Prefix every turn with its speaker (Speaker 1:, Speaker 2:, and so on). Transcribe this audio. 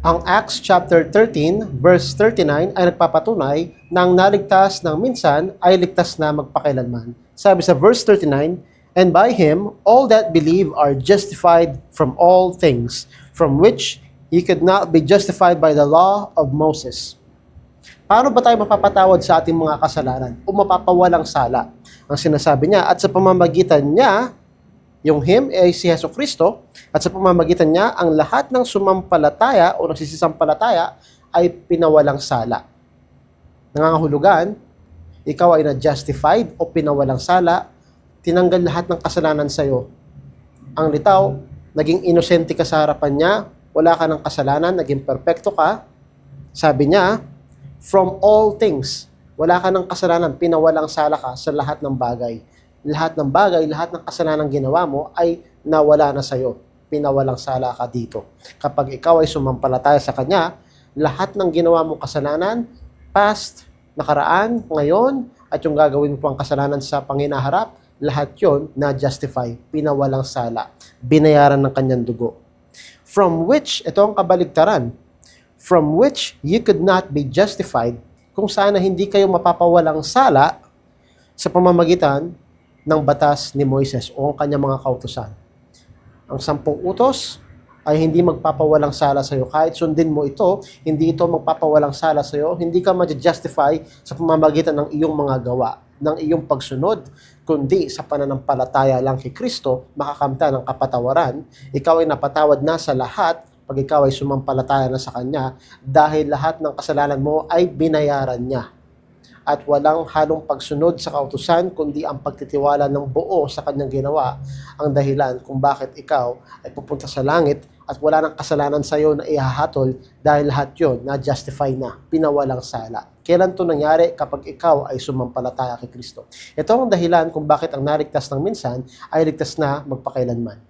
Speaker 1: Ang Acts chapter 13 verse 39 ay nagpapatunay na ang naligtas ng minsan ay ligtas na magpakailanman. Sabi sa verse 39, "And by him all that believe are justified from all things, from which ye could not be justified by the law of Moses." Paano ba tayo mapapatawad sa ating mga kasalanan o mapapawalang sala? Ang sinasabi niya, at sa pamamagitan niya, yung him ay si Jesucristo, at sa pamamagitan niya, ang lahat ng sumampalataya o nagsisisampalataya ay pinawalang sala. Nangangahulugan, ikaw ay na-justified o pinawalang sala, tinanggal lahat ng kasalanan sa iyo. Ang litaw, naging inosente ka sa harapan niya, wala ka ng kasalanan, naging perpekto ka. Sabi niya, from all things, wala ka ng kasalanan, pinawalang sala ka sa lahat ng bagay. Lahat ng bagay, lahat ng kasalanan ginawa mo ay nawala na sa'yo. Pinawalang sala ka dito. Kapag ikaw ay sumampalataya sa Kanya, lahat ng ginawa mong kasalanan, past, nakaraan, ngayon, at yung gagawin mo pang kasalanan sa panginaharap, lahat yon na-justify, pinawalang sala, binayaran ng Kanyang dugo. From which, ito ang kabaligtaran, from which you could not be justified, kung sana hindi kayo mapapawalang sala sa pamamagitan ng batas ni Moises o ang kanyang mga kautusan. Ang 10 utos ay hindi magpapawalang sala sa iyo. Kahit sundin mo ito, hindi ito magpapawalang sala sa iyo. Hindi ka ma-justify sa pamamagitan ng iyong mga gawa, ng iyong pagsunod, kundi sa pananampalataya lang kay Kristo, makakamta ng kapatawaran. Ikaw ay napatawad na sa lahat pag ikaw ay sumampalataya na sa Kanya dahil lahat ng kasalanan mo ay binayaran niya. At walang halong pagsunod sa kautusan, kundi ang pagtitiwala ng buo sa Kanyang ginawa ang dahilan kung bakit ikaw ay pupunta sa langit at wala ng kasalanan sa iyo na ihahatol dahil lahat yon na-justify na, pinawalang sala. Kailan to nangyari? Kapag ikaw ay sumampalataya kay Kristo. Ito ang dahilan kung bakit ang naligtas ng minsan ay ligtas na magpakailanman.